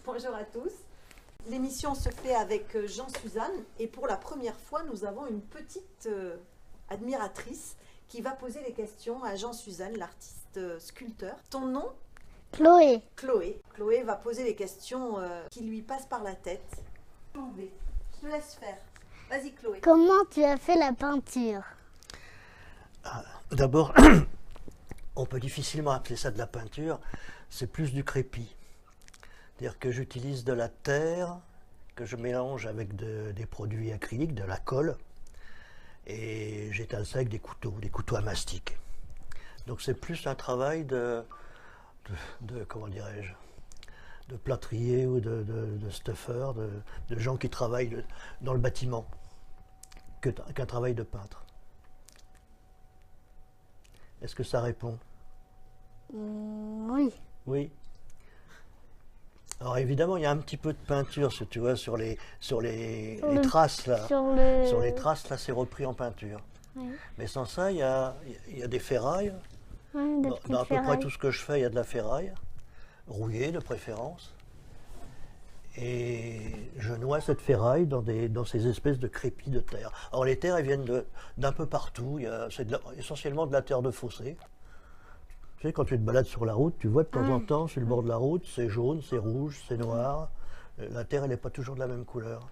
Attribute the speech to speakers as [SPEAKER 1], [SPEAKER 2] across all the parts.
[SPEAKER 1] Bonjour à tous. L'émission se fait avec Jean-Suzanne et pour la première fois, nous avons une petite admiratrice qui va poser les questions à Jean-Suzanne, l'artiste sculpteur. Ton nom?
[SPEAKER 2] Chloé.
[SPEAKER 1] Chloé. Chloé va poser les questions qui lui passent par la tête. Je te laisse faire. Vas-y Chloé.
[SPEAKER 2] Comment tu as fait la peinture?
[SPEAKER 3] D'abord, on peut difficilement appeler ça de la peinture, c'est plus du crépi. C'est-à-dire que j'utilise de la terre que je mélange avec des produits acryliques, de la colle, et j'étale ça avec des couteaux à mastic. Donc c'est plus un travail de comment dirais-je, de plâtrier ou de stuffer, de gens qui travaillent dans le bâtiment, qu'un travail de peintre. Est-ce que ça répond?
[SPEAKER 2] Oui.
[SPEAKER 3] Oui. Alors évidemment, il y a un petit peu de peinture, si tu vois, sur les traces là. Sur les traces là, c'est repris en peinture.
[SPEAKER 2] Oui.
[SPEAKER 3] Mais sans ça, il y a des ferrailles.
[SPEAKER 2] Oui,
[SPEAKER 3] Dans à peu près tout ce que je fais, il y a de la ferraille, rouillée de préférence. Et je noie cette ferraille dans ces espèces de crépis de terre. Alors les terres, elles viennent d'un peu partout. C'est essentiellement de la terre de fossé. Tu sais, quand tu te balades sur la route, tu vois de temps en temps, sur le bord de la route, c'est jaune, c'est rouge, c'est noir. La terre, elle n'est pas toujours de la même couleur.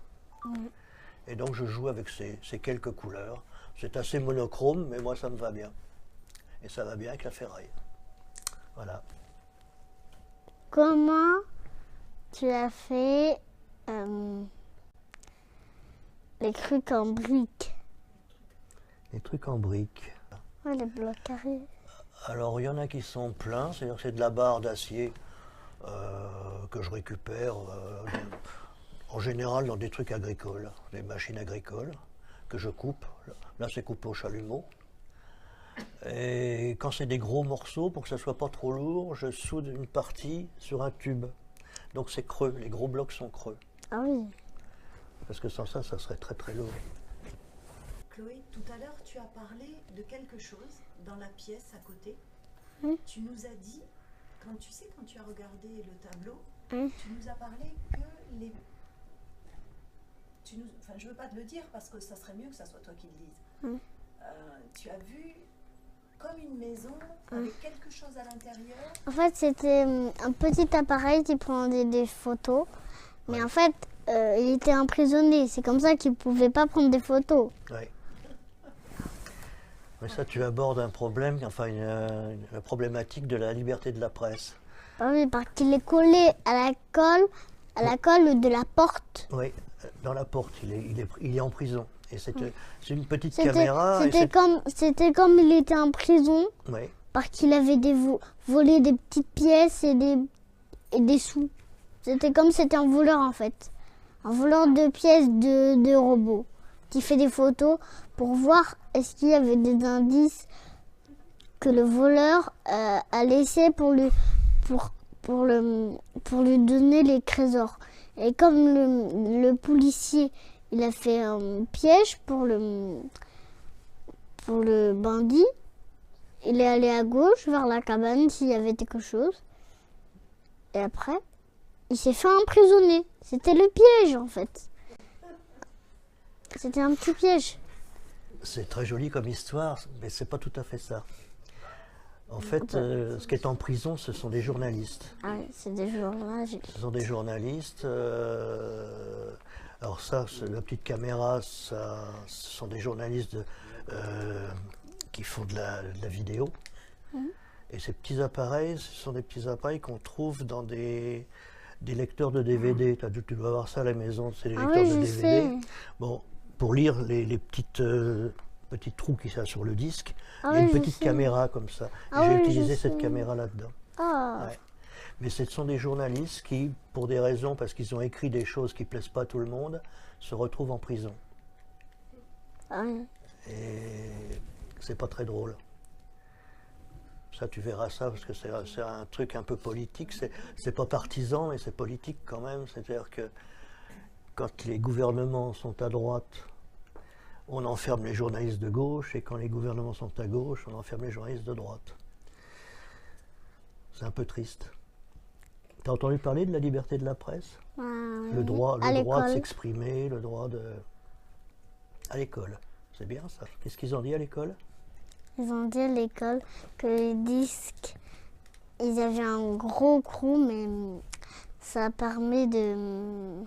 [SPEAKER 3] Et donc, je joue avec ces quelques couleurs. C'est assez monochrome, mais moi, ça me va bien. Et ça va bien avec la ferraille. Voilà.
[SPEAKER 2] Comment tu as fait les trucs en briques?
[SPEAKER 3] Les trucs en briques.
[SPEAKER 2] Ouais, les blocs carrés.
[SPEAKER 3] Alors, il y en a qui sont pleins, c'est-à-dire que c'est de la barre d'acier que je récupère en général dans des trucs agricoles, des machines agricoles que je coupe. Là, c'est coupé au chalumeau. Et quand c'est des gros morceaux, pour que ça ne soit pas trop lourd, je soude une partie sur un tube. Donc c'est creux, les gros blocs sont creux.
[SPEAKER 2] Ah oui.
[SPEAKER 3] Parce que sans ça, ça serait très très lourd.
[SPEAKER 1] Chloé, tout à l'heure, tu as parlé de quelque chose dans la pièce à côté. Tu nous as dit, quand tu as regardé le tableau, tu nous as parlé que les... Enfin, je ne veux pas te le dire parce que ça serait mieux que ça soit toi qui le dises. Tu as vu comme une maison avec quelque chose à l'intérieur.
[SPEAKER 2] En fait, c'était un petit appareil qui prenait des photos. Mais en fait, il était emprisonné. C'est comme ça qu'il ne pouvait pas prendre des photos.
[SPEAKER 3] Ouais. Mais ça, tu abordes un problème, enfin une problématique de la liberté de la presse.
[SPEAKER 2] Ah oui, parce qu'il est collé à la colle de la porte.
[SPEAKER 3] Oui, dans la porte, il est en prison. Et c'est une petite caméra.
[SPEAKER 2] C'était comme il était en prison, parce qu'il avait volé des petites pièces et des sous. C'était comme c'était un voleur en fait. Un voleur de pièces de robots qui fait des photos pour voir est-ce qu'il y avait des indices que le voleur a laissé pour lui donner les trésors. Et comme le policier il a fait un piège pour le bandit, il est allé à gauche vers la cabane s'il y avait quelque chose. Et après, il s'est fait emprisonner. C'était le piège en fait. C'était un petit piège.
[SPEAKER 3] C'est très joli comme histoire, mais c'est pas tout à fait ça. En fait, ce qui est en prison, ce sont des journalistes.
[SPEAKER 2] Ah oui, c'est des journalistes.
[SPEAKER 3] Ce sont des journalistes. Alors ça, la petite caméra, ce sont des journalistes qui font de la vidéo. Et ces petits appareils, ce sont des petits appareils qu'on trouve dans des lecteurs de DVD. Tu dois avoir ça à la maison, c'est des lecteurs de DVD.
[SPEAKER 2] Sais.
[SPEAKER 3] Bon, pour lire les petits trous qu'il y a sur le disque, il y a une petite caméra comme ça. J'ai utilisé cette caméra là-dedans. Ouais. Mais ce sont des journalistes qui, pour des raisons, parce qu'ils ont écrit des choses qui ne plaisent pas à tout le monde, se retrouvent en prison. Et c'est pas très drôle. Ça, tu verras ça, parce que c'est un truc un peu politique. C'est pas partisan, mais c'est politique quand même. C'est-à-dire que quand les gouvernements sont à droite, on enferme les journalistes de gauche, et quand les gouvernements sont à gauche, on enferme les journalistes de droite. C'est un peu triste. T'as entendu parler de la liberté de la presse? Le droit de s'exprimer, le droit de... À l'école, c'est bien ça. Qu'est-ce qu'ils ont dit à l'école?
[SPEAKER 2] Ils ont dit à l'école que les disques, ils avaient un gros trou, mais ça permet de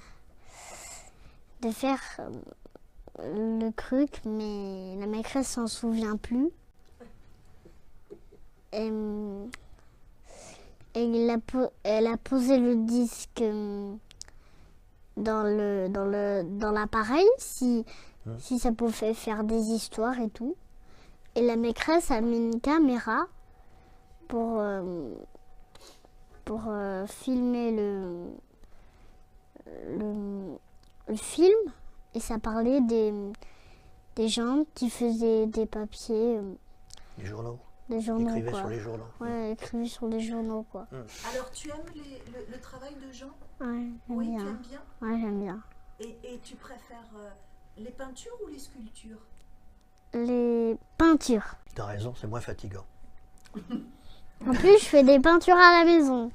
[SPEAKER 2] faire le truc, mais la maîtresse s'en souvient plus. Et elle a posé le disque dans l'appareil, si ça pouvait faire des histoires et tout. Et la maîtresse a mis une caméra pour filmer le film, et ça parlait des gens qui faisaient des papiers.
[SPEAKER 3] Les journaux.
[SPEAKER 2] Des journaux,
[SPEAKER 3] écrivaient
[SPEAKER 2] quoi.
[SPEAKER 3] sur les journaux.
[SPEAKER 2] Ouais, écrivaient sur les journaux, quoi.
[SPEAKER 1] Alors, tu aimes le travail de Jean?
[SPEAKER 2] Ouais, j'aime
[SPEAKER 1] Oui,
[SPEAKER 2] bien.
[SPEAKER 1] tu aimes bien?
[SPEAKER 2] Ouais, j'aime bien.
[SPEAKER 1] Et tu préfères les peintures ou les sculptures?
[SPEAKER 2] Les peintures.
[SPEAKER 3] T'as raison, c'est moins fatigant.
[SPEAKER 2] En plus, je fais des peintures à la maison.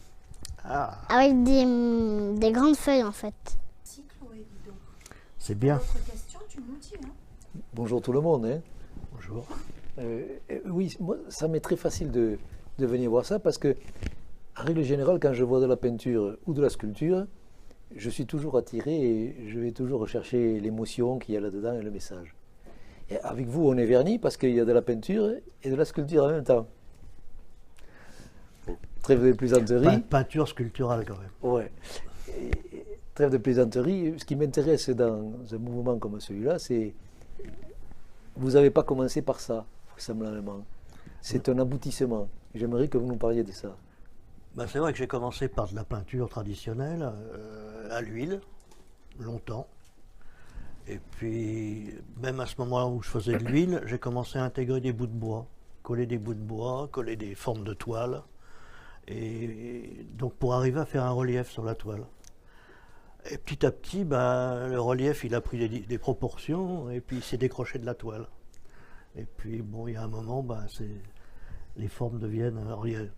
[SPEAKER 3] Ah,
[SPEAKER 2] Avec des grandes feuilles, en fait.
[SPEAKER 1] Si, Chloé, dis donc.
[SPEAKER 3] c'est bien.
[SPEAKER 1] Autre question, tu nous dis, hein?
[SPEAKER 4] Bonjour tout le monde. Hein.
[SPEAKER 3] Bonjour.
[SPEAKER 4] Oui, moi, ça m'est très facile de venir voir ça parce que, en règle générale, quand je vois de la peinture ou de la sculpture, je suis toujours attiré et je vais toujours rechercher l'émotion qu'il y a là-dedans et le message. Et avec vous, on est vernis parce qu'il y a de la peinture et de la sculpture en même temps. Bon, trêve de plaisanterie.
[SPEAKER 3] Peinture sculpturale quand même.
[SPEAKER 4] Ouais. Trêve de plaisanterie. Ce qui m'intéresse dans un mouvement comme celui-là, c'est vous n'avez pas commencé par ça, vraisemblablement. C'est un aboutissement. J'aimerais que vous nous parliez de ça.
[SPEAKER 3] Ben, c'est vrai que j'ai commencé par de la peinture traditionnelle, à l'huile, longtemps. Et puis, même à ce moment-là où je faisais de l'huile, j'ai commencé à intégrer des bouts de bois, coller des bouts de bois, coller des formes de toile. Et donc, pour arriver à faire un relief sur la toile. Et petit à petit, ben, le relief, il a pris des proportions, et puis il s'est décroché de la toile. Et puis, bon, il y a un moment, ben, les formes deviennent... Alors, il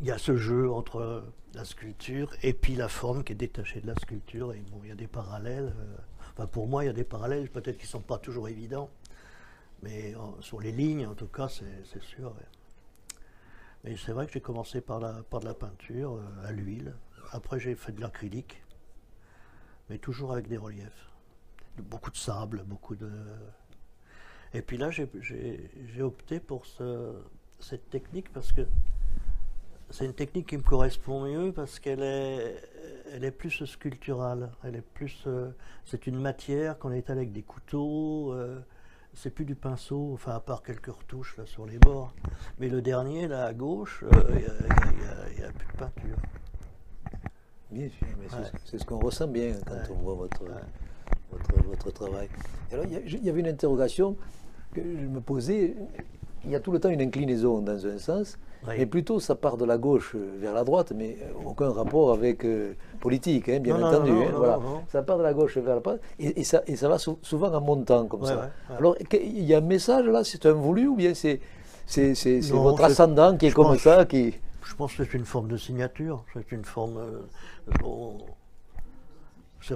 [SPEAKER 3] y a ce jeu entre la sculpture et puis la forme qui est détachée de la sculpture. Et bon, il y a des parallèles. Enfin, pour moi, il y a des parallèles, peut-être qu'ils ne sont pas toujours évidents. Mais sur les lignes, en tout cas, c'est sûr. Ouais. Mais c'est vrai que j'ai commencé par de la peinture à l'huile. Après, j'ai fait de l'acrylique. Mais toujours avec des reliefs. Beaucoup de sable, beaucoup de... Et puis là, j'ai opté pour cette technique parce que c'est une technique qui me correspond mieux parce qu'elle est plus sculpturale. Elle est plus... c'est une matière qu'on étale avec des couteaux. C'est plus du pinceau, enfin à part quelques retouches là sur les bords. Mais le dernier, là à gauche, il n'y a plus de peinture.
[SPEAKER 4] Bien sûr, mais c'est ce qu'on ressent bien quand on voit votre travail. Alors, il y avait une interrogation que je me posais. Il y a tout le temps une inclinaison dans un sens, mais plutôt ça part de la gauche vers la droite, mais aucun rapport avec politique, hein, bien entendu. Voilà. Ça part de la gauche vers la droite, et ça va souvent en montant comme ça. Ouais. Alors, il y a un message là, c'est un voulu ou bien c'est votre ascendant qui est comme ça qui...
[SPEAKER 3] Je pense que c'est une forme de signature, c'est une forme... c'est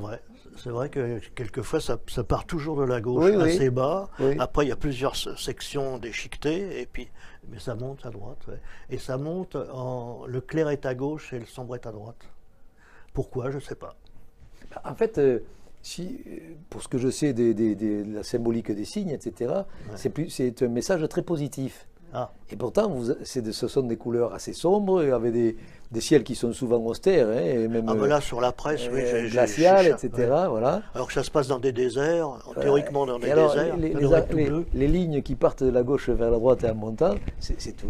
[SPEAKER 3] vrai que quelquefois ça part toujours de la gauche assez bas, après il y a plusieurs sections déchiquetées, mais ça monte à droite, et ça monte le clair est à gauche et le sombre est à droite. Pourquoi, je ne sais pas.
[SPEAKER 4] En fait, pour ce que je sais de la symbolique des signes, etc., c'est un message très positif. Ah. Et pourtant, ce sont des couleurs assez sombres, avec des ciels qui sont souvent austères. Hein, et même,
[SPEAKER 3] là, sur la presse,
[SPEAKER 4] glaciales, etc. Voilà.
[SPEAKER 3] Alors que ça se passe dans des déserts, théoriquement dans des déserts.
[SPEAKER 4] Les lignes qui partent de la gauche vers la droite et en montant, c'est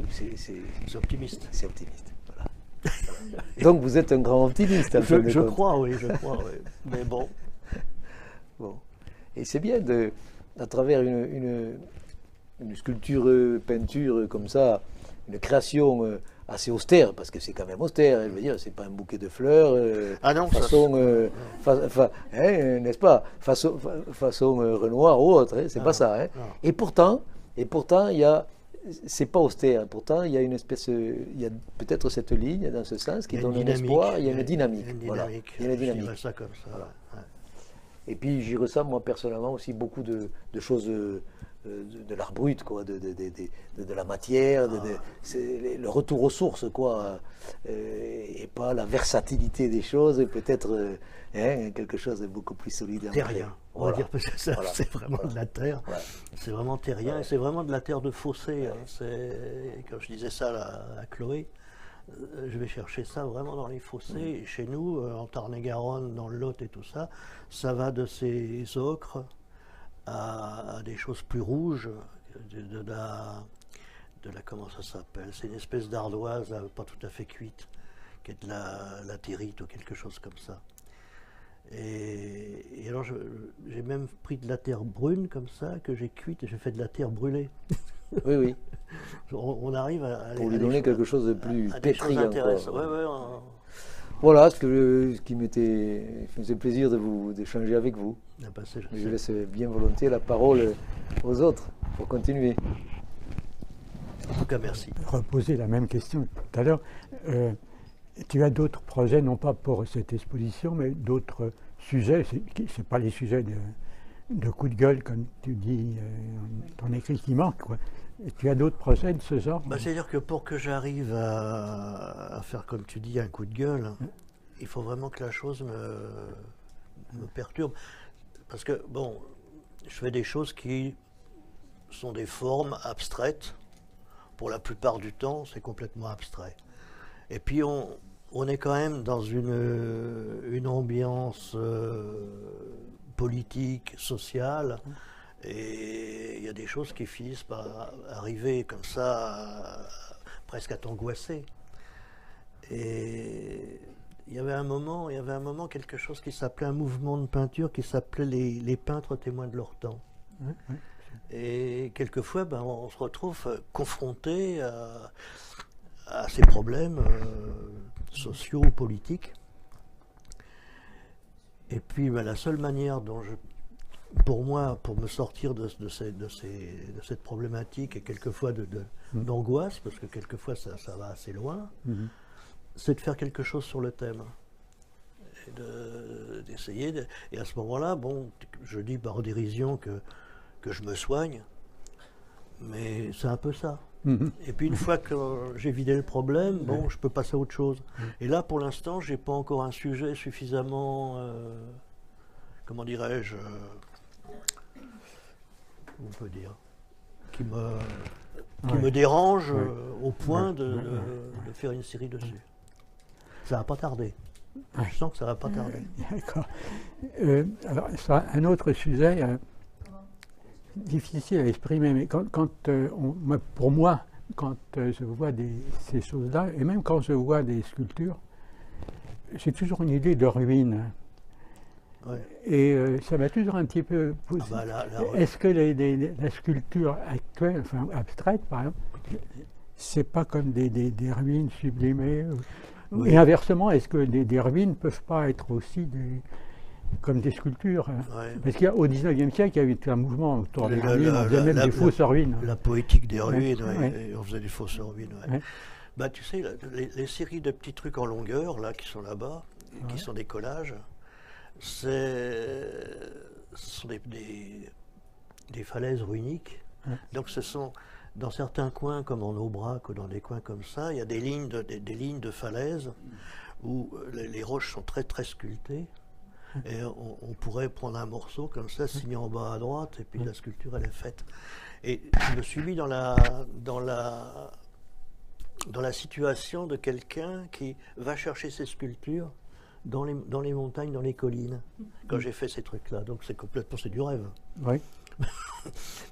[SPEAKER 3] optimiste.
[SPEAKER 4] C'est optimiste. Voilà. Donc vous êtes un grand optimiste.
[SPEAKER 3] Je crois, oui. Mais bon.
[SPEAKER 4] Et c'est bien, à travers une sculpture, peinture comme ça, une création assez austère, parce que c'est quand même austère, je veux dire, c'est pas un bouquet de fleurs, façon, n'est-ce pas, façon Renoir ou autre, c'est pas ça. Hein. Et pourtant, il y a, c'est pas austère, pourtant il y a une espèce, il y a peut-être cette ligne dans ce sens qui donne un espoir, il y a une dynamique. Il y a une dynamique.
[SPEAKER 3] Je dirais ça comme ça.
[SPEAKER 4] Voilà. Et puis j'y ressens moi personnellement aussi beaucoup de choses de l'art brut, quoi, de la matière, c'est le retour aux sources, quoi, et pas la versatilité des choses, et peut-être quelque chose de beaucoup plus solide.
[SPEAKER 3] Terrien, on va dire, parce que c'est vraiment de la terre, c'est vraiment terrien, et c'est vraiment de la terre de fossé. Hein, quand je disais ça à Chloé, je vais chercher ça vraiment dans les fossés. Et chez nous, en Tarn-et-Garonne, dans le Lot et tout ça, ça va de ces ocres à des choses plus rouges, de la comment ça s'appelle, c'est une espèce d'ardoise pas tout à fait cuite, qui est de la thérite ou quelque chose comme ça. Et alors j'ai même pris de la terre brune comme ça, que j'ai cuite, et j'ai fait de la terre brûlée.
[SPEAKER 4] Oui, oui.
[SPEAKER 3] On arrive à
[SPEAKER 4] pour lui donner quelque chose de plus pétri encore.
[SPEAKER 3] Voilà,
[SPEAKER 4] ce qui me faisait plaisir d'échanger avec vous. Je laisse bien volontiers la parole aux autres pour continuer.
[SPEAKER 3] En tout cas, merci.
[SPEAKER 5] Reposer la même question tout à l'heure. Tu as d'autres projets, non pas pour cette exposition, mais d'autres sujets. C'est pas les sujets de coup de gueule, comme tu dis, ton écrit qui manque, quoi. Et tu as d'autres projets de ce genre?
[SPEAKER 3] C'est-à-dire que pour que j'arrive à faire, comme tu dis, un coup de gueule, il faut vraiment que la chose me perturbe. Parce que, bon, je fais des choses qui sont des formes abstraites. Pour la plupart du temps, c'est complètement abstrait. Et puis, on est quand même dans une ambiance politique, sociale, et il y a des choses qui finissent par arriver comme ça, presque à t'angoisser. Et il y avait un moment quelque chose qui s'appelait un mouvement de peinture qui s'appelait les peintres témoins de leur temps. Et quelquefois, on se retrouve confronté à ces problèmes sociaux ou politiques. Et puis la seule manière dont pour moi, pour me sortir de cette problématique et quelquefois d'angoisse, parce que quelquefois ça va assez loin, c'est de faire quelque chose sur le thème. D'essayer. Et à ce moment-là, bon, je dis par dérision que je me soigne, mais c'est un peu ça. Et puis une fois que j'ai vidé le problème, bon, je peux passer à autre chose. Et là, pour l'instant, j'ai pas encore un sujet suffisamment, comment dirais-je, on peut dire, qui me dérange au point de faire une série dessus. Ça va pas tarder. Je sens que ça va pas tarder.
[SPEAKER 5] D'accord. Alors, ça, un autre sujet difficile à exprimer, mais pour moi, quand je vois ces choses-là, et même quand je vois des sculptures, j'ai toujours une idée de ruine. Et ça m'a toujours un petit peu posé. Est-ce que la sculpture actuelle, enfin abstraite par exemple, c'est pas comme des ruines sublimées? Et inversement, est-ce que des ruines ne peuvent pas être aussi comme des sculptures? Parce qu'au XIXe siècle, il y avait tout un mouvement autour des ruines, on faisait même des fausses ruines.
[SPEAKER 3] La poétique des ruines, on faisait des fausses ruines. Tu sais, les séries de petits trucs en longueur, là, qui sont là-bas, qui sont des collages, ce sont des falaises ruiniques. Donc ce sont, dans certains coins, comme en Aubrac ou dans des coins comme ça, il y a des lignes de falaises où les roches sont très très sculptées. Et on pourrait prendre un morceau comme ça, signé en bas à droite, et puis la sculpture elle est faite. Et je me suis mis dans la situation de quelqu'un qui va chercher ses sculptures dans les montagnes, dans les collines, quand j'ai fait ces trucs-là. Donc c'est du rêve.
[SPEAKER 5] Oui.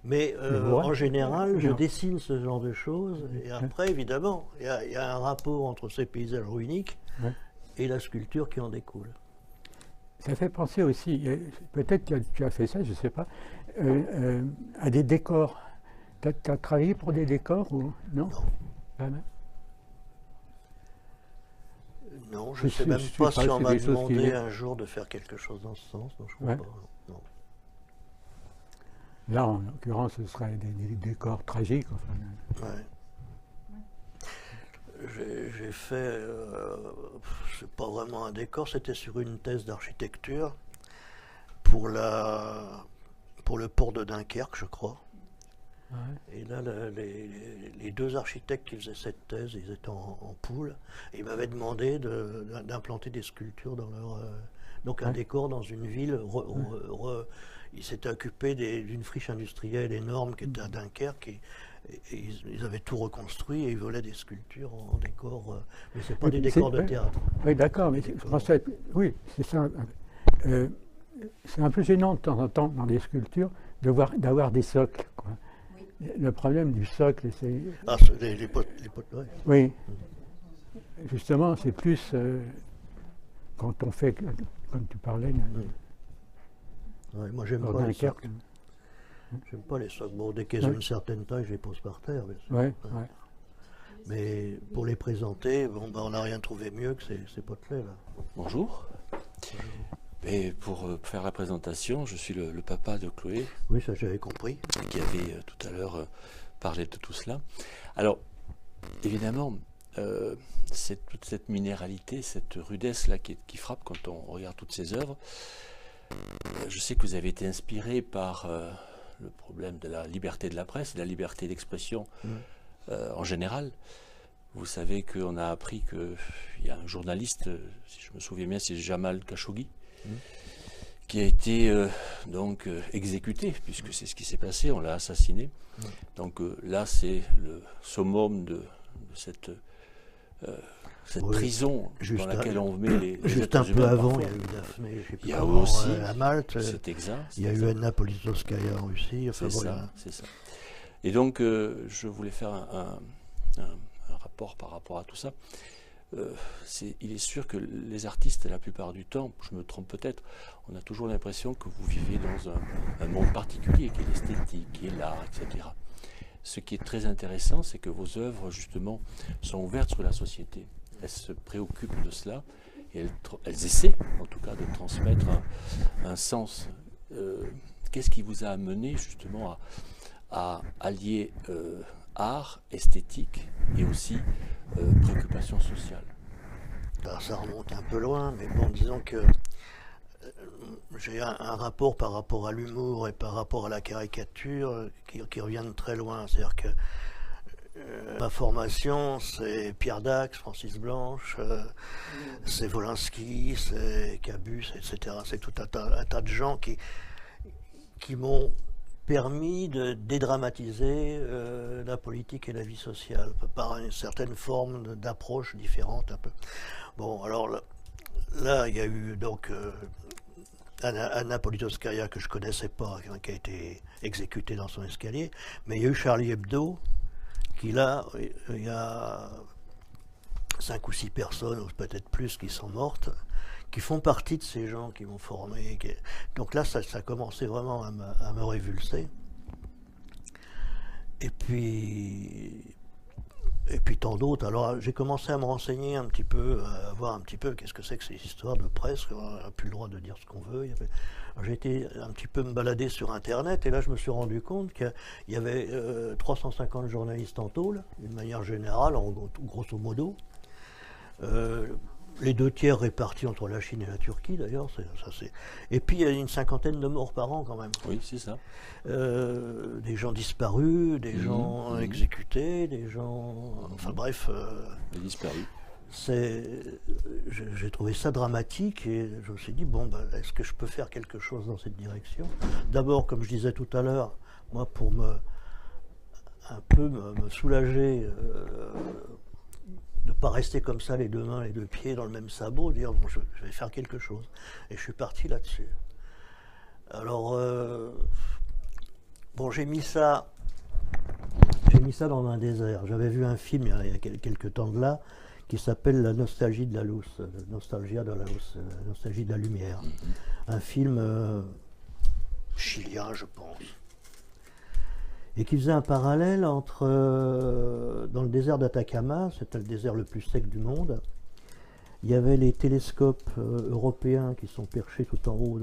[SPEAKER 3] Mais en général, je dessine ce genre de choses, et après, évidemment, il y a un rapport entre ces paysages ruiniques et la sculpture qui en découle.
[SPEAKER 5] Ça fait penser aussi, peut-être que tu as fait ça, je ne sais pas, à des décors. Tu as travaillé pour des décors ou non?
[SPEAKER 3] Non, je ne sais même pas si on m'a demandé un jour de faire quelque chose dans ce sens. Non, je crois pas. Non.
[SPEAKER 5] Là, en l'occurrence, ce serait des décors tragiques. Enfin.
[SPEAKER 3] Ouais. J'ai fait, c'est pas vraiment un décor, c'était sur une thèse d'architecture pour le port de Dunkerque, je crois. Ouais. Et là, les deux architectes qui faisaient cette thèse, ils étaient en poule, et ils m'avaient demandé d'implanter des sculptures dans leur... donc un décor dans une ville. Ils s'étaient occupés d'une friche industrielle énorme qui était à Dunkerque, et ils avaient tout reconstruit, et ils voulaient des sculptures en décor, mais c'est pas des décors de théâtre.
[SPEAKER 5] Oui, d'accord, mais oui, c'est ça. C'est un peu gênant de temps en temps dans les sculptures d'avoir des socles, quoi. Oui. Le problème du socle, c'est...
[SPEAKER 3] Ah, les potes, ouais.
[SPEAKER 5] Oui. Justement, c'est plus quand on fait, comme tu parlais...
[SPEAKER 3] Ouais, moi, j'aime pas les socles. J'aime pas les socles. Bon, dès qu'ils ont une certaine taille, je les pose par terre.
[SPEAKER 5] Ouais.
[SPEAKER 3] Mais pour les présenter, bon, on n'a rien trouvé mieux que ces potelets là.
[SPEAKER 6] Bonjour. Et pour faire la présentation, je suis le papa de Chloé.
[SPEAKER 3] Oui, ça j'avais compris.
[SPEAKER 6] Qui avait tout à l'heure parlé de tout cela. Alors, évidemment, toute cette minéralité, cette rudesse là qui frappe quand on regarde toutes ces œuvres. Je sais que vous avez été inspiré par le problème de la liberté de la presse, de la liberté d'expression en général. Vous savez qu'on a appris qu'il y a un journaliste, si je me souviens bien, c'est Jamal Khashoggi, qui a été donc exécuté, puisque c'est ce qui s'est passé, on l'a assassiné. Donc là, c'est le summum de cette prison dans laquelle on met les
[SPEAKER 3] juste un peu avant, il y a eu Daphné,
[SPEAKER 6] il y a aussi
[SPEAKER 3] à Malte,
[SPEAKER 6] c'est exact.
[SPEAKER 3] Il y a eu Anna Politkovskaya en Russie.
[SPEAKER 6] Enfin, c'est ça. Et donc, je voulais faire un rapport par rapport à tout ça. Il est sûr que les artistes, la plupart du temps, je me trompe peut-être, on a toujours l'impression que vous vivez dans un monde particulier, qui est l'esthétique, qui est l'art, etc. Ce qui est très intéressant, c'est que vos œuvres, justement, sont ouvertes sur la société. Elles se préoccupent de cela et elles essaient, en tout cas, de transmettre un sens. Qu'est-ce qui vous a amené, justement, à allier art, esthétique et aussi préoccupation sociale?
[SPEAKER 3] Alors, ça remonte un peu loin, mais bon, disons que j'ai un rapport par rapport à l'humour et par rapport à la caricature qui reviennent très loin. C'est-à-dire que ma formation, c'est Pierre Dax, Francis Blanche, c'est Wolinski, c'est Cabus, etc. C'est tout un tas de gens qui m'ont permis de dédramatiser la politique et la vie sociale par une certaine forme d'approche différente un peu. Bon, alors là il y a eu donc Anna Politkovskaya que je connaissais pas, qui a été exécutée dans son escalier, mais il y a eu Charlie Hebdo, qui là, il y a 5 ou 6 personnes, ou peut-être plus, qui sont mortes, qui font partie de ces gens qui m'ont formé. Donc là, ça a commencé vraiment à me révulser. Et puis tant d'autres. Alors j'ai commencé à me renseigner un petit peu, à voir un petit peu qu'est-ce que c'est que ces histoires de presse, on n'a plus le droit de dire ce qu'on veut. J'ai été un petit peu me balader sur Internet, et là je me suis rendu compte qu'il y avait 350 journalistes en tôle, d'une manière générale, grosso modo. Les 2 tiers répartis entre la Chine et la Turquie, d'ailleurs. Et puis il y a une 50aine de morts par an, quand même.
[SPEAKER 6] Oui, c'est ça.
[SPEAKER 3] Des gens disparus, des gens exécutés, des gens... Enfin bref...
[SPEAKER 6] Des disparus.
[SPEAKER 3] J'ai trouvé ça dramatique, et je me suis dit, bon, est-ce que je peux faire quelque chose dans cette direction? D'abord, comme je disais tout à l'heure, moi, pour un peu me soulager... de ne pas rester comme ça, les 2 mains, les 2 pieds dans le même sabot, dire bon, je vais faire quelque chose. Et je suis parti là-dessus. Alors, bon, j'ai mis ça dans un désert. J'avais vu un film il y a quelques temps de là, qui s'appelle La nostalgie de la luz, Nostalgia de la luz, Nostalgie de la lumière. Un film chilien, je pense. et qui faisait un parallèle entre, dans le désert d'Atacama, c'était le désert le plus sec du monde, il y avait les télescopes européens qui sont perchés tout en haut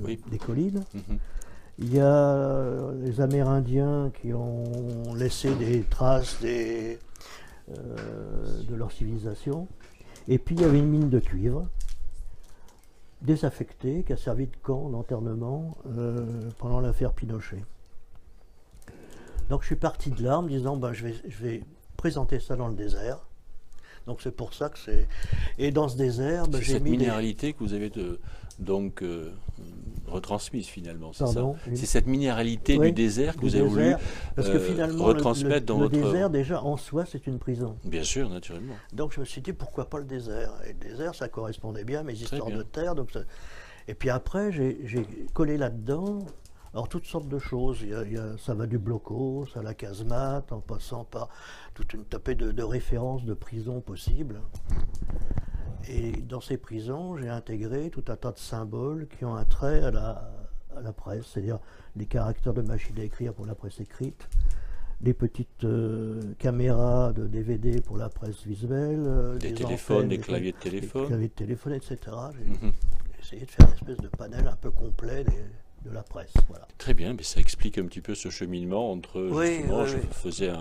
[SPEAKER 3] des collines. Il y a les Amérindiens qui ont laissé des traces de leur civilisation. Et puis il y avait une mine de cuivre désaffectée qui a servi de camp d'enterrement pendant l'affaire Pinochet. Donc je suis parti de là en me disant ben, je vais présenter ça dans le désert. Donc c'est pour ça que c'est... Et dans ce désert, ben, j'ai
[SPEAKER 6] cette
[SPEAKER 3] mis
[SPEAKER 6] minéralité que vous avez donc retransmise finalement, c'est ça?
[SPEAKER 3] Oui.
[SPEAKER 6] C'est cette minéralité du désert que vous avez voulu
[SPEAKER 3] parce que finalement,
[SPEAKER 6] retransmettre dans votre...
[SPEAKER 3] Le désert, déjà, en soi, c'est une prison.
[SPEAKER 6] Bien sûr, naturellement.
[SPEAKER 3] Donc je me suis dit, pourquoi pas le désert? Et le désert, ça correspondait bien à mes histoires de terre. Donc ça... Et puis après, j'ai collé là-dedans... Alors, toutes sortes de choses. Ça va du blocos à la casemate, en passant par toute une tapée de références de prisons possibles. Et dans ces prisons, j'ai intégré tout un tas de symboles qui ont un trait à la presse, c'est-à-dire les caractères de machine à écrire pour la presse écrite, les petites caméras de DVD pour la presse visuelle,
[SPEAKER 6] des téléphones, antennes, des claviers de téléphone.
[SPEAKER 3] Des claviers de téléphone, etc. J'ai essayé de faire une espèce de panel un peu complet de la presse. Voilà.
[SPEAKER 6] Très bien, mais ça explique un petit peu ce cheminement entre, justement, je faisais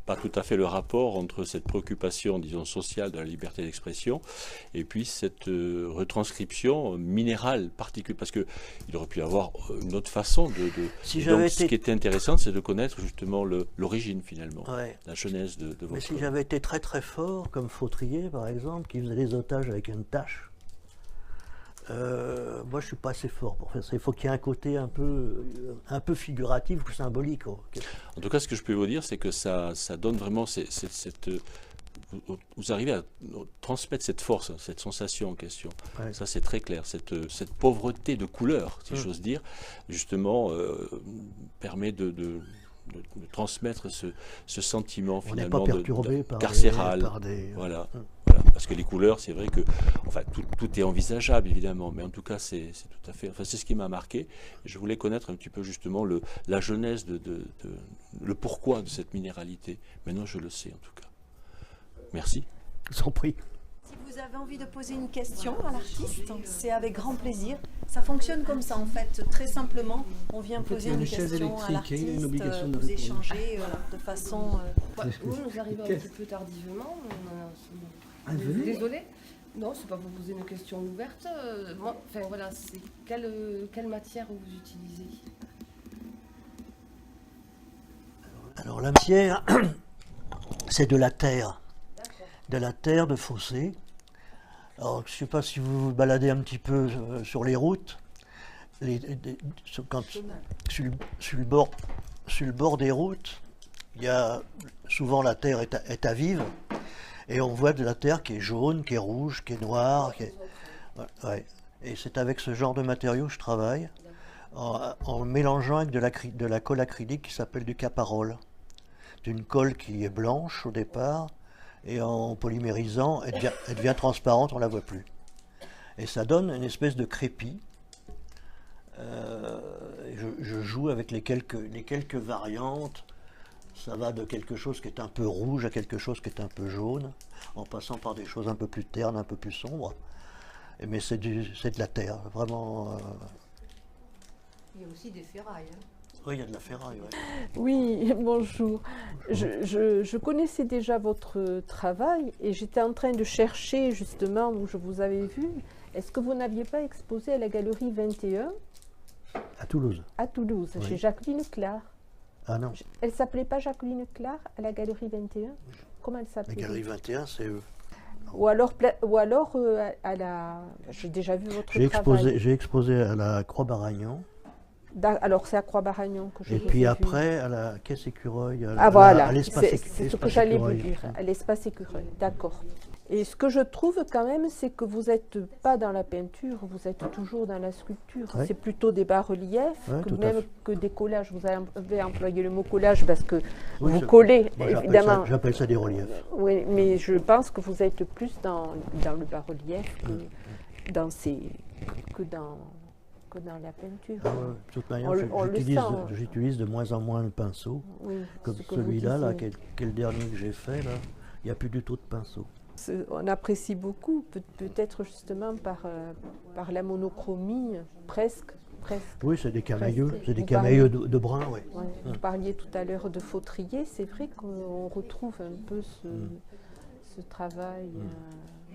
[SPEAKER 6] pas tout à fait le rapport entre cette préoccupation, disons, sociale de la liberté d'expression et puis cette retranscription minérale particulière, parce qu'il aurait pu y avoir une autre façon de... Ce qui était intéressant, c'est de connaître justement l'origine, finalement, la genèse de votre...
[SPEAKER 3] Mais si j'avais été très très fort, comme Fautrier, par exemple, qui faisait des otages avec une tâche, moi je suis pas assez fort pour faire ça. Il faut qu'il y ait un côté un peu figuratif ou symbolique.
[SPEAKER 6] En tout cas, ce que je peux vous dire, c'est que ça donne vraiment vous arrivez à transmettre cette force, cette sensation en question. Ouais. Ça, c'est très clair. Cette pauvreté de couleur, si j'ose dire, justement, permet de transmettre ce sentiment finalement carcéral. Voilà. Parce que les couleurs, c'est vrai que, enfin, tout est envisageable évidemment, mais en tout cas, c'est tout à fait. Enfin, c'est ce qui m'a marqué. Je voulais connaître un petit peu justement la genèse le pourquoi de cette minéralité. Maintenant, je le sais en tout cas. Merci.
[SPEAKER 3] Je vous en prie.
[SPEAKER 1] Si vous avez envie de poser une question à l'artiste, c'est avec grand plaisir. Ça fonctionne comme ça en fait, très simplement. On vient poser une question à l'artiste, vous échangez de façon...
[SPEAKER 7] Oui, nous arrivons un petit peu tardivement. Désolé. Non, c'est pas pour poser une question ouverte. Enfin voilà, c'est quelle matière vous utilisez?
[SPEAKER 3] Alors la matière, c'est de la terre. De la terre de fossé. Alors, je ne sais pas si vous vous baladez un petit peu sur les routes. Sur le bord des routes, il y a souvent la terre est à vivre. Et on voit de la terre qui est jaune, qui est rouge, qui est noire. Ouais. Et c'est avec ce genre de matériaux que je travaille, en mélangeant avec de la colle acrylique qui s'appelle du Caparol. C'est une colle qui est blanche au départ, et en polymérisant, elle devient transparente, on ne la voit plus. Et ça donne une espèce de crépi. Je joue avec les quelques variantes. Ça va de quelque chose qui est un peu rouge à quelque chose qui est un peu jaune, en passant par des choses un peu plus ternes, un peu plus sombres. Mais c'est de la terre, vraiment.
[SPEAKER 8] Il y a aussi des ferrailles. Hein.
[SPEAKER 3] Oui, il y a de la ferraille. Ouais.
[SPEAKER 9] Oui, bonjour. Je connaissais déjà votre travail et j'étais en train de chercher justement où je vous avais vu. Est-ce que vous n'aviez pas exposé à la Galerie 21 ?
[SPEAKER 3] À Toulouse.
[SPEAKER 9] À Toulouse, oui. Chez Jacqueline Clar.
[SPEAKER 3] Ah non.
[SPEAKER 9] Elle s'appelait pas Jacqueline Clar à la Galerie 21 ? Comment elle s'appelait ?
[SPEAKER 3] La Galerie 21, c'est eux.
[SPEAKER 9] Ou alors à la... J'ai déjà vu votre travail.
[SPEAKER 3] J'ai exposé à la Croix-Baragnon.
[SPEAKER 9] Alors c'est à Croix-Baragnon que je
[SPEAKER 3] Et puis après, à la Caisse Écureuil,
[SPEAKER 9] voilà,
[SPEAKER 3] à l'espace Écureuil.
[SPEAKER 9] C'est ce que j'allais vous dire, à l'espace Écureuil, d'accord. Et ce que je trouve quand même, c'est que vous n'êtes pas dans la peinture, vous êtes toujours dans la sculpture. Ouais. C'est plutôt des bas-reliefs, même que des collages. Vous avez employé le mot collage parce que vous collez, évidemment.
[SPEAKER 3] J'appelle ça des reliefs.
[SPEAKER 9] Oui, mais je pense que vous êtes plus dans le bas-relief que dans que dans la peinture.
[SPEAKER 3] Ah ouais, de toute manière, j'utilise de moins en moins le pinceau. Oui, comme celui-là, là, qui est le dernier que j'ai fait, là, il n'y a plus du tout de pinceau.
[SPEAKER 9] On apprécie beaucoup, peut-être justement par la monochromie, presque.
[SPEAKER 3] Oui, c'est des camailleux, de brun, oui.
[SPEAKER 9] Ouais. Vous parliez tout à l'heure de Fautrier, c'est vrai qu'on retrouve un peu ce travail.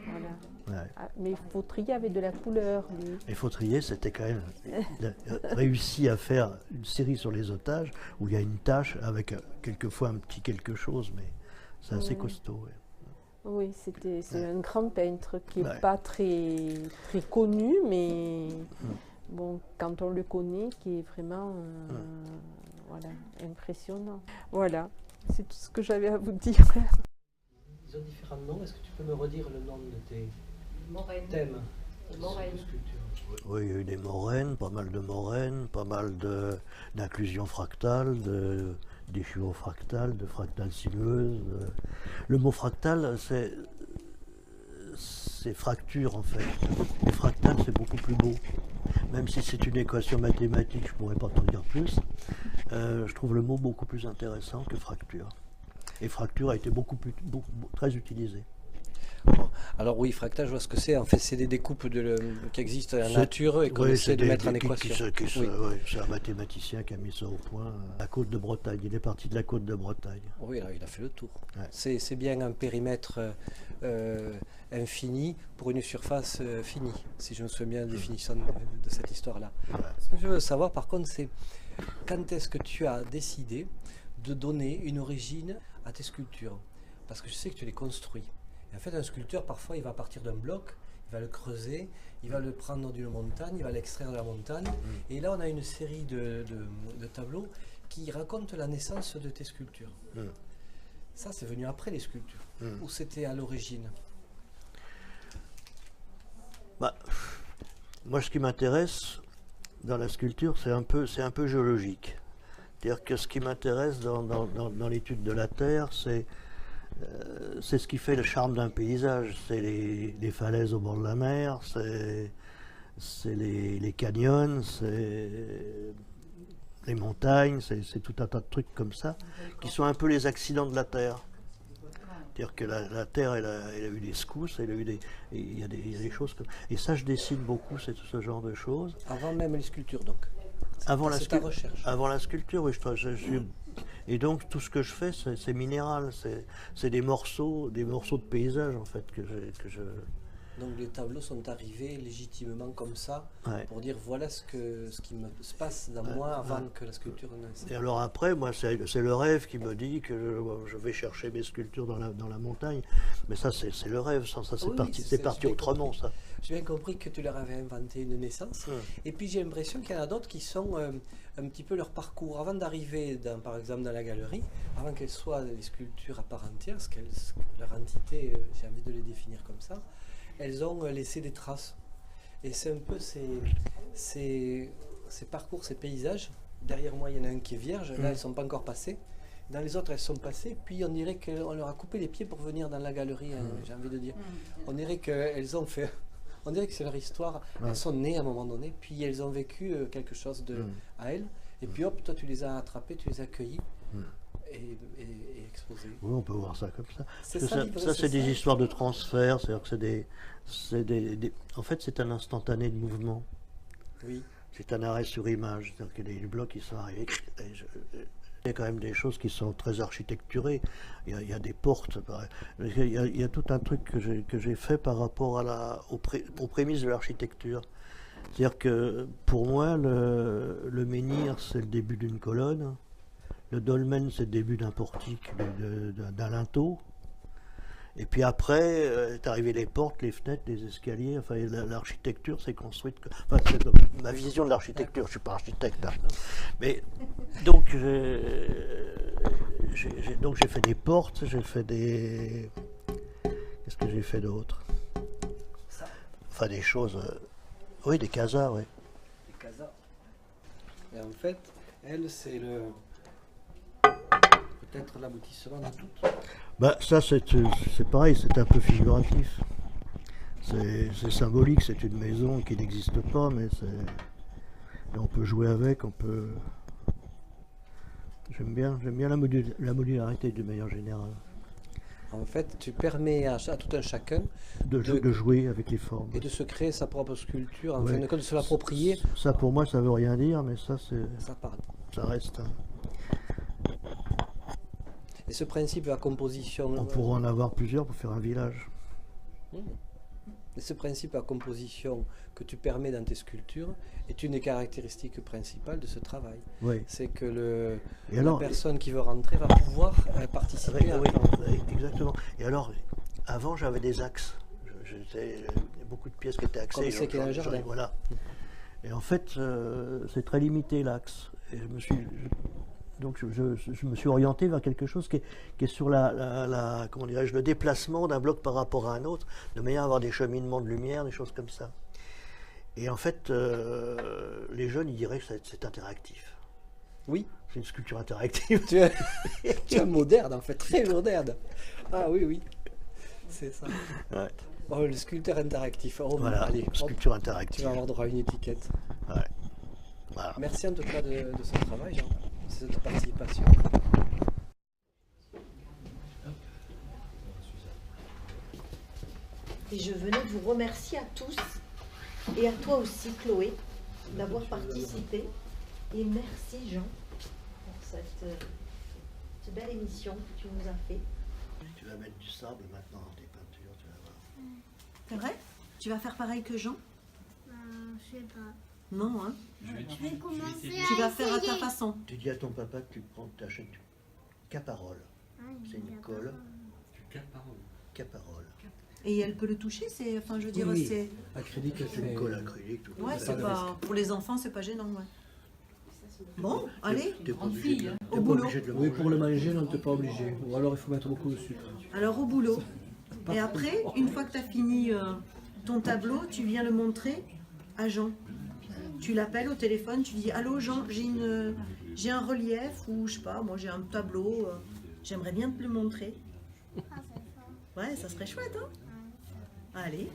[SPEAKER 9] Voilà. Ouais. Mais Fautrier avait de la couleur, lui.
[SPEAKER 3] Et Fautrier, c'était quand même... Il a réussi à faire une série sur les otages où il y a une tache avec quelquefois un petit quelque chose, mais c'est assez costaud. Ouais.
[SPEAKER 9] Oui, c'est un grand peintre qui n'est pas très connu, mais bon, quand on le connaît, qui est vraiment voilà, impressionnant. Voilà, c'est tout ce que j'avais à vous dire.
[SPEAKER 10] Ils ont différents noms. Est-ce que tu peux me redire le nom de tes thèmes de sculpture?
[SPEAKER 3] Oui, il y a eu des moraines, pas mal d'inclusions fractales, d'échures fractales, de fractales sinueuses. Le mot fractal, c'est fracture en fait. Les fractales, c'est beaucoup plus beau. Même si c'est une équation mathématique, je ne pourrais pas t'en dire plus. Je trouve le mot beaucoup plus intéressant que fracture. Et fracture a été très utilisé.
[SPEAKER 10] Bon. Alors oui, fractal, je vois ce que c'est. En fait, c'est des découpes qui existent en nature et qu'on essaie de mettre en équation.
[SPEAKER 3] C'est un mathématicien qui a mis ça au point à la côte de Bretagne. Il est parti de la côte de Bretagne.
[SPEAKER 10] Oui, là, il a fait le tour. Ouais. C'est bien un périmètre infini pour une surface finie, si je me souviens bien de la définition de cette histoire-là. Ouais. Ce que je veux savoir, par contre, c'est quand est-ce que tu as décidé de donner une origine à tes sculptures? Parce que je sais que tu les construis. Et en fait, un sculpteur, parfois, il va partir d'un bloc, il va le creuser, il va le prendre d'une montagne, il va l'extraire de la montagne. Et là, on a une série de tableaux qui racontent la naissance de tes sculptures. Ça, c'est venu après les sculptures. Ou c'était à l'origine?
[SPEAKER 3] Bah, moi, ce qui m'intéresse dans la sculpture, c'est un peu géologique. C'est-à-dire que ce qui m'intéresse dans l'étude de la Terre, c'est ce qui fait le charme d'un paysage. C'est les falaises au bord de la mer, c'est les canyons, c'est les montagnes, c'est tout un tas de trucs comme ça, qui sont un peu les accidents de la Terre. C'est-à-dire que la Terre, elle a eu des secousses, il y a des choses comme... Et ça, je dessine beaucoup, c'est ce genre de choses.
[SPEAKER 10] Avant même les sculptures, donc?
[SPEAKER 3] Avant la sculpture, oui. Et donc, tout ce que je fais, c'est minéral. C'est des morceaux de paysage, en fait, que je...
[SPEAKER 10] Donc, les tableaux sont arrivés légitimement comme ça, pour dire voilà ce qui se passe dans moi avant que la sculpture naisse.
[SPEAKER 3] Et alors après, moi, c'est le rêve qui me dit que je vais chercher mes sculptures dans la montagne. Mais ça, c'est le rêve. Ça, c'est parti autrement, ça.
[SPEAKER 10] J'ai bien compris que tu leur avais inventé une naissance. Et puis, j'ai l'impression qu'il y en a d'autres qui sont un petit peu leur parcours. Avant d'arriver, par exemple, dans la galerie, avant qu'elles soient des sculptures à part entière, leur entité, j'ai envie de les définir comme ça, elles ont laissé des traces. Et c'est un peu ces parcours, ces paysages. Derrière moi, il y en a un qui est vierge. Là, elles ne sont pas encore passées. Dans les autres, elles sont passées. Puis, on dirait qu'on leur a coupé les pieds pour venir dans la galerie, j'ai envie de dire. On dirait qu'elles ont fait... On dirait que c'est leur histoire. Elles sont nées à un moment donné. Puis, elles ont vécu quelque chose à elles. Et puis, hop, toi, tu les as attrapées, tu les as accueillies. Et exposé.
[SPEAKER 3] Oui, on peut voir ça comme ça. Ça, c'est des histoires de transfert, c'est-à-dire que en fait, c'est un instantané de mouvement.
[SPEAKER 10] Oui.
[SPEAKER 3] C'est un arrêt sur image, c'est-à-dire que les blocs qui sont arrivés. Il y a quand même des choses qui sont très architecturées. Il y a des portes. Il y a tout un truc que j'ai fait par rapport aux prémices de l'architecture. C'est-à-dire que pour moi, le menhir, c'est le début d'une colonne. Le dolmen, c'est le début d'un portique, d'un linteau. Et puis après, est arrivé les portes, les fenêtres, les escaliers. Enfin, l'architecture s'est construite. Enfin, c'est ma vision de l'architecture. Je suis pas architecte. Hein. Mais donc, j'ai fait des portes, j'ai fait des. Qu'est-ce que j'ai fait d'autre? Enfin, des choses. Oui, des casas, oui.
[SPEAKER 10] Des casas. Et en fait, elle, c'est peut-être l'aboutissement de tout.
[SPEAKER 3] Bah, ça, c'est pareil, c'est un peu figuratif. C'est symbolique, c'est une maison qui n'existe pas, mais Et on peut jouer avec, on peut... J'aime bien la modularité de manière générale.
[SPEAKER 10] En fait, tu permets à tout un chacun
[SPEAKER 3] de jouer avec les formes.
[SPEAKER 10] Et de se créer sa propre sculpture, en fin de compte, de se l'approprier.
[SPEAKER 3] Ça, pour moi, ça veut rien dire, mais ça, c'est... Ça reste...
[SPEAKER 10] Et ce principe de la composition...
[SPEAKER 3] On pourra en avoir plusieurs pour faire un village.
[SPEAKER 10] Et ce principe de la composition que tu permets dans tes sculptures est une des caractéristiques principales de ce travail.
[SPEAKER 3] Oui.
[SPEAKER 10] C'est que
[SPEAKER 3] la
[SPEAKER 10] personne qui veut rentrer va pouvoir participer à...
[SPEAKER 3] Oui, exactement. Et alors, avant, j'avais des axes. Beaucoup de pièces qui étaient axées.
[SPEAKER 10] Comme c'est qu'il y a un jardin.
[SPEAKER 3] Voilà. Et en fait, c'est très limité l'axe. Et donc je me suis orienté vers quelque chose qui est sur comment dirais-je, le déplacement d'un bloc par rapport à un autre, de manière à avoir des cheminements de lumière, des choses comme ça. Et en fait, les jeunes, ils diraient que c'est interactif.
[SPEAKER 10] Oui.
[SPEAKER 3] C'est une sculpture interactive.
[SPEAKER 10] Tu es moderne, en fait, très moderne. Ah oui, oui. C'est ça.
[SPEAKER 3] Ouais.
[SPEAKER 10] Oh, le sculpteur interactif. Oh,
[SPEAKER 3] voilà,
[SPEAKER 10] allez,
[SPEAKER 3] sculpture interactive.
[SPEAKER 10] Tu vas avoir droit à une étiquette.
[SPEAKER 3] Ouais. Voilà.
[SPEAKER 10] Merci en tout cas de ce travail, Jean, de cette participation.
[SPEAKER 1] Et je venais vous remercier à tous, et à toi aussi, Chloé, d'avoir participé. Et merci, Jean, pour cette belle émission que tu nous as fait.
[SPEAKER 3] Tu vas mettre du sable maintenant dans tes peintures, tu vas voir.
[SPEAKER 1] C'est vrai? Tu vas faire pareil que Jean?
[SPEAKER 2] Je sais pas.
[SPEAKER 1] Non, hein?
[SPEAKER 2] Je vais commencer
[SPEAKER 1] Tu vas faire à ta façon.
[SPEAKER 3] Tu dis à ton papa que tu achètes du Caparol. C'est une colle.
[SPEAKER 6] Du Caparol.
[SPEAKER 3] Caparol.
[SPEAKER 1] Et elle peut le toucher, c'est, enfin, je veux dire,
[SPEAKER 10] Oui,
[SPEAKER 1] c'est...
[SPEAKER 10] acrylique,
[SPEAKER 3] C'est une colle acrylique. Tout
[SPEAKER 1] Ouais, c'est pas... Pour les enfants, c'est pas gênant, ouais. Bon, allez,
[SPEAKER 3] T'es pas obligé
[SPEAKER 1] au boulot.
[SPEAKER 10] Oui, pour le manger, non, t'es pas obligé. Ou alors il faut mettre beaucoup de sucre.
[SPEAKER 1] Alors au boulot. Et après, une fois que tu as fini ton tableau, tu viens le montrer à Jean. Tu l'appelles au téléphone, tu dis « Allô Jean, j'ai un relief ou je sais pas, moi j'ai un tableau, j'aimerais bien te le montrer. » Ouais, ça serait chouette, hein? Allez.